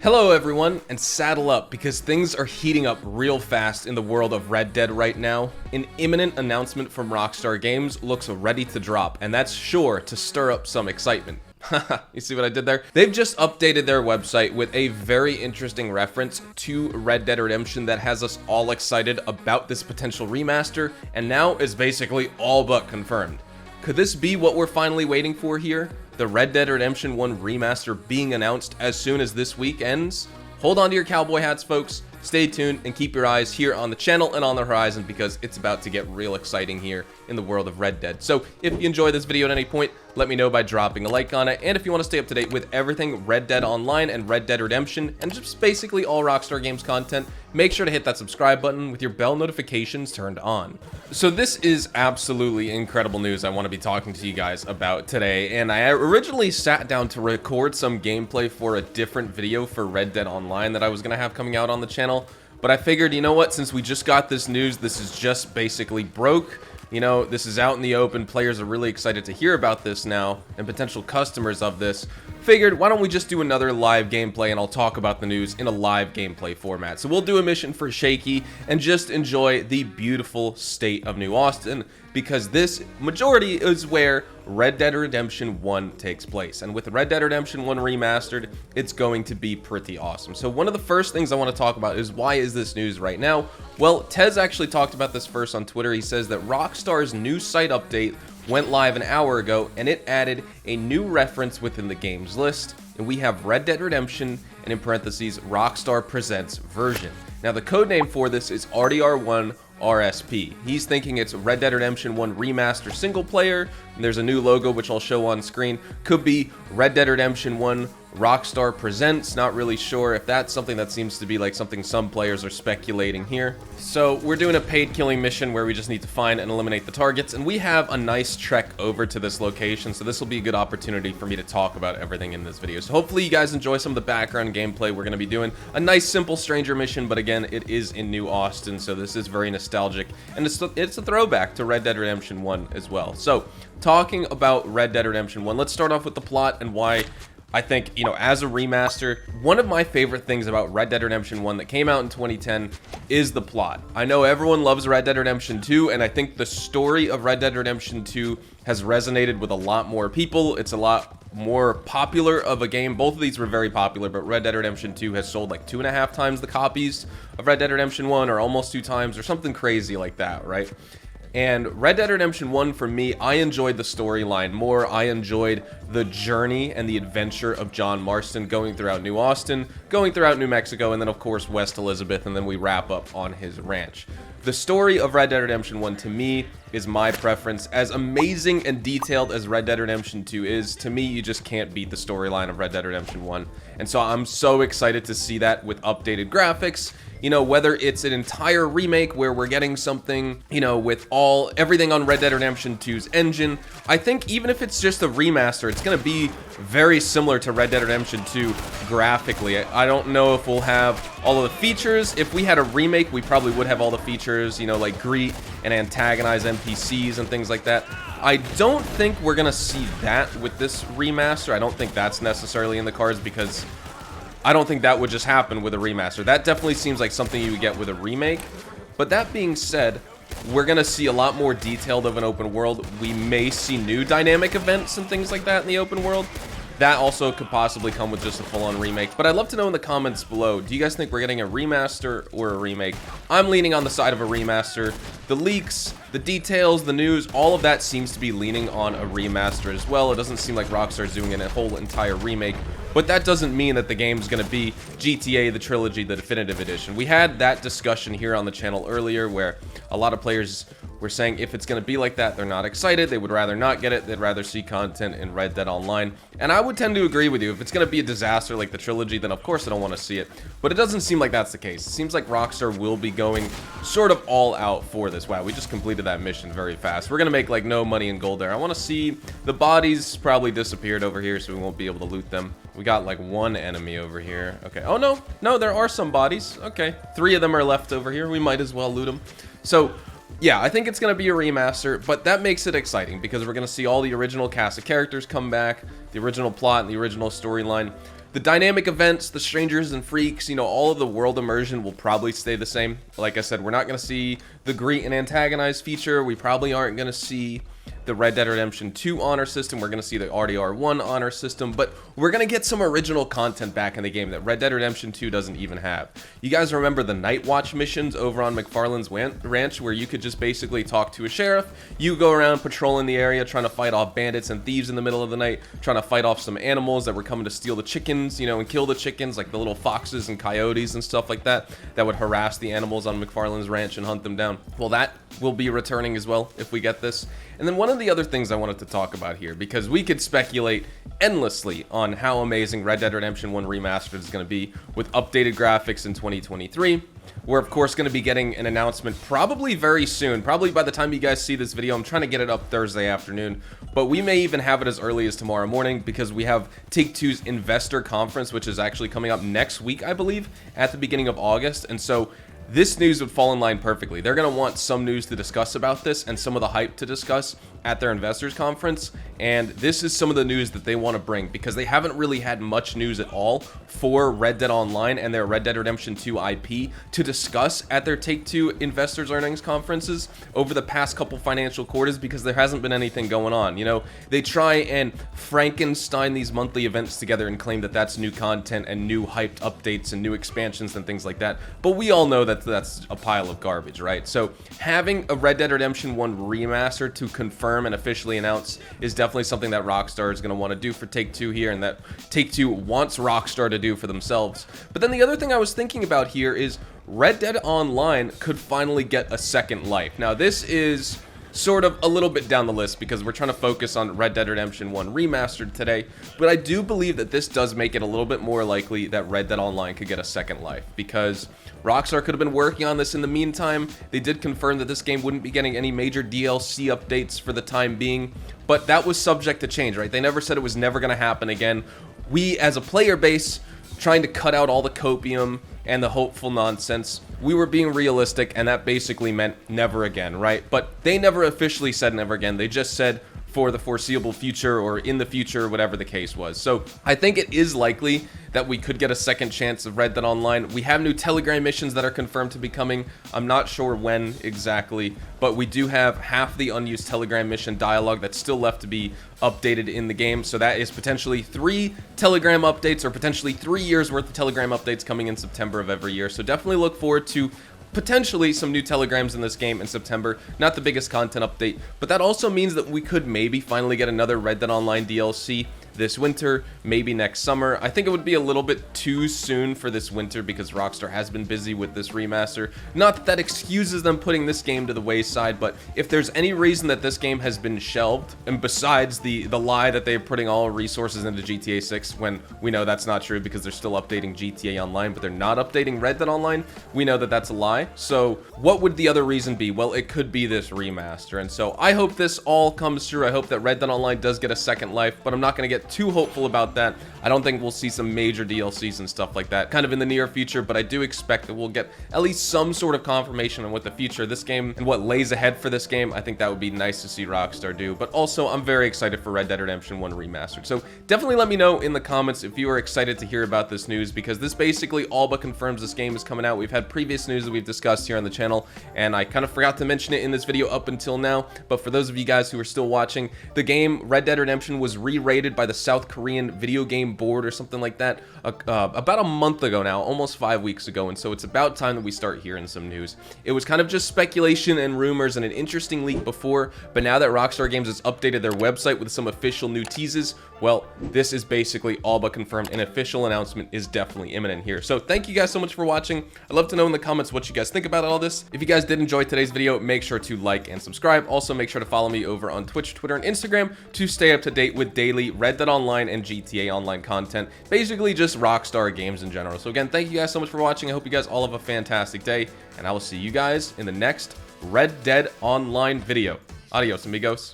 Hello everyone, and saddle up because things are heating up real fast in the world of Red Dead right now. An imminent announcement from Rockstar Games looks ready to drop, and that's sure to stir up some excitement. Haha, you see what I did there? They've just updated their website with a very interesting reference to Red Dead Redemption that has us all excited about this potential remaster, and now is basically all but confirmed. Could this be what we're finally waiting for here? The Red Dead Redemption 1 remaster being announced as soon as this week ends? Hold on to your cowboy hats, folks. Stay tuned and keep your eyes here on the channel and on the horizon because it's about to get real exciting here in the world of Red Dead. So if you enjoy this video at any point, let me know by dropping a like on it. And if you want to stay up to date with everything Red Dead Online and Red Dead Redemption and just basically all Rockstar Games content, make sure to hit that subscribe button with your bell notifications turned on. So this is absolutely incredible news I want to be talking to you guys about today. And I originally sat down to record some gameplay for a different video for Red Dead Online that I was going to have coming out on the channel. But I figured, you know what, since we just got this news, this is just basically broke. You know, this is out in the open, players are really excited to hear about this now, and potential customers of this. Figured, why don't we just do another live gameplay and I'll talk about the news in a live gameplay format. So we'll do a mission for Shaky and just enjoy the beautiful state of New Austin, because this majority is where Red Dead Redemption 1 takes place. And with Red Dead Redemption 1 Remastered, it's going to be pretty awesome. So one of the first things I want to talk about is why is this news right now? Well, Tez actually talked about this first on Twitter. He says that Rockstar's new site update went live an hour ago, and it added a new reference within the game's list. And we have Red Dead Redemption, and in parentheses, Rockstar Presents version. Now, the codename for this is RDR1 RSP. He's thinking it's Red Dead Redemption 1 Remaster single player, and there's a new logo which I'll show on screen. Could be Red Dead Redemption 1 Rockstar Presents, not really sure if that's something. That seems to be like something some players are speculating here. So we're doing a paid killing mission where we just need to find and eliminate the targets, and we have a nice trek over to this location, so this will be a good opportunity for me to talk about everything in this video. So hopefully you guys enjoy some of the background gameplay we're going to be doing. A nice simple stranger mission, but again, it is in New Austin, so this is very nostalgic, and it's a throwback to Red Dead Redemption 1 as well. So talking about Red Dead Redemption 1, let's start off with the plot and why I think, you know, as a remaster, one of my favorite things about Red Dead Redemption 1 that came out in 2010 is the plot. I know everyone loves Red Dead Redemption 2, and I think the story of Red Dead Redemption 2 has resonated with a lot more people. It's a lot more popular of a game. Both of these were very popular, but Red Dead Redemption 2 has sold like 2.5 times the copies of Red Dead Redemption 1, or almost 2 times, or something crazy like that, right? And Red Dead Redemption 1, for me, I enjoyed the storyline more. I enjoyed the journey and the adventure of John Marston going throughout New Austin, going throughout New Mexico, and then, of course, West Elizabeth, and then we wrap up on his ranch. The story of Red Dead Redemption 1, to me, is my preference. As amazing and detailed as Red Dead Redemption 2 is, to me, you just can't beat the storyline of Red Dead Redemption 1. And so I'm so excited to see that with updated graphics. You know, whether it's an entire remake where we're getting something, you know, with everything on Red Dead Redemption 2's engine. I think even if it's just a remaster, it's going to be very similar to Red Dead Redemption 2 graphically. I don't know if we'll have all of the features. If we had a remake, we probably would have all the features, you know, like greet and antagonize NPCs and things like that. I don't think we're going to see that with this remaster. I don't think that's necessarily in the cards because I don't think that would just happen with a remaster. That definitely seems like something you would get with a remake. But that being said, we're going to see a lot more detailed of an open world. We may see new dynamic events and things like that in the open world. That also could possibly come with just a full-on remake. But I'd love to know in the comments below, do you guys think we're getting a remaster or a remake? I'm leaning on the side of a remaster. The leaks, the details, the news, all of that seems to be leaning on a remaster as well. It doesn't seem like Rockstar's doing a whole entire remake. But that doesn't mean that the game's going to be GTA, the trilogy, the definitive edition. We had that discussion here on the channel earlier where a lot of players were saying if it's going to be like that, they're not excited. They would rather not get it. They'd rather see content in Red Dead Online. And I would tend to agree with you. If it's going to be a disaster like the trilogy, then of course I don't want to see it. But it doesn't seem like that's the case. It seems like Rockstar will be going sort of all out for this. Wow, we just completed that mission very fast. We're going to make like no money in gold there. I want to see the bodies probably disappeared over here, so we won't be able to loot them. We got like one enemy over here. Okay. Oh, no, there are some bodies. Okay. 3 of them are left over here. We might as well loot them. So yeah, I think it's going to be a remaster, but that makes it exciting because we're going to see all the original cast of characters come back, the original plot and the original storyline. The dynamic events, the strangers and freaks, you know, all of the world immersion will probably stay the same. Like I said, we're not going to see the greet and antagonize feature. We probably aren't going to see the Red Dead Redemption 2 honor system. We're going to see the RDR1 honor system, but we're going to get some original content back in the game that Red Dead Redemption 2 doesn't even have. You guys remember the Night Watch missions over on McFarlane's ranch where you could just basically talk to a sheriff? You go around patrolling the area, trying to fight off bandits and thieves in the middle of the night, trying to fight off some animals that were coming to steal the chickens, you know, and kill the chickens, like the little foxes and coyotes and stuff like that, that would harass the animals on McFarlane's ranch and hunt them down. Well, that will be returning as well if we get this. And then one of the other things I wanted to talk about here, because we could speculate endlessly on how amazing Red Dead Redemption 1 Remastered is going to be with updated graphics in 2023. We're of course going to be getting an announcement probably very soon, probably by the time you guys see this video. I'm trying to get it up Thursday afternoon, but we may even have it as early as tomorrow morning because we have Take-Two's investor conference, which is actually coming up next week, I believe, at the beginning of August. And so this news would fall in line perfectly. They're going to want some news to discuss about this and some of the hype to discuss at their investors conference, and this is some of the news that they want to bring because they haven't really had much news at all for Red Dead Online and their Red Dead Redemption 2 IP to discuss at their Take-Two investors earnings conferences over the past couple financial quarters because there hasn't been anything going on. You know, they try and Frankenstein these monthly events together and claim that that's new content and new hyped updates and new expansions and things like that, but we all know that that's a pile of garbage, right? So having a Red Dead Redemption 1 remaster to confirm and officially announce is definitely something that Rockstar is going to want to do for Take-Two here, and that Take-Two wants Rockstar to do for themselves. But then the other thing I was thinking about here is Red Dead Online could finally get a second life. Now this is sort of a little bit down the list because we're trying to focus on Red Dead Redemption 1 Remastered today, but I do believe that this does make it a little bit more likely that Red Dead Online could get a second life because Rockstar could have been working on this in the meantime. They did confirm that this game wouldn't be getting any major DLC updates for the time being, but that was subject to change, right? They never said it was never going to happen again. We, as a player base, trying to cut out all the copium and the hopeful nonsense, we were being realistic, and that basically meant never again, right? But they never officially said never again. They just said for the foreseeable future or in the future, whatever the case was. So I think it is likely that we could get a second chance of Red Dead Online. We have new Telegram missions that are confirmed to be coming. I'm not sure when exactly, but we do have half the unused Telegram mission dialogue that's still left to be updated in the game. So that is potentially 3 Telegram updates or potentially 3 years worth of Telegram updates coming in September of every year. So definitely look forward to potentially some new telegrams in this game in September. Not the biggest content update, but that also means that we could maybe finally get another Red Dead Online DLC this winter, maybe next summer. I think it would be a little bit too soon for this winter because Rockstar has been busy with this remaster. Not that that excuses them putting this game to the wayside, but if there's any reason that this game has been shelved, and besides the lie that they're putting all resources into GTA 6 when we know that's not true because they're still updating GTA Online, but they're not updating Red Dead Online, we know that that's a lie. So what would the other reason be? Well, it could be this remaster, and so I hope this all comes true. I hope that Red Dead Online does get a second life, but I'm not going to get too hopeful about that. I don't think we'll see some major DLCs and stuff like that kind of in the near future, but I do expect that we'll get at least some sort of confirmation on what the future of this game and what lays ahead for this game. I think that would be nice to see Rockstar do, but also I'm very excited for Red Dead Redemption 1 Remastered. So definitely let me know in the comments if you are excited to hear about this news, because this basically all but confirms this game is coming out. We've had previous news that we've discussed here on the channel, and I kind of forgot to mention it in this video up until now, but for those of you guys who are still watching, the game Red Dead Redemption was re-rated by the South Korean Video Game Board or something like that about a month ago now, almost 5 weeks ago, and so it's about time that we start hearing some news. It was kind of just speculation and rumors and an interesting leak before, but now that Rockstar Games has updated their website with some official new teases, well, this is basically all but confirmed. An official announcement is definitely imminent here. So thank you guys so much for watching. I'd love to know in the comments what you guys think about all this. If you guys did enjoy today's video, make sure to like and subscribe. Also, make sure to follow me over on Twitch, Twitter, and Instagram to stay up to date with daily Red Dead Online and GTA Online content. Basically, just Rockstar games in general. So again, thank you guys so much for watching. I hope you guys all have a fantastic day, and I will see you guys in the next Red Dead Online video. Adios, amigos.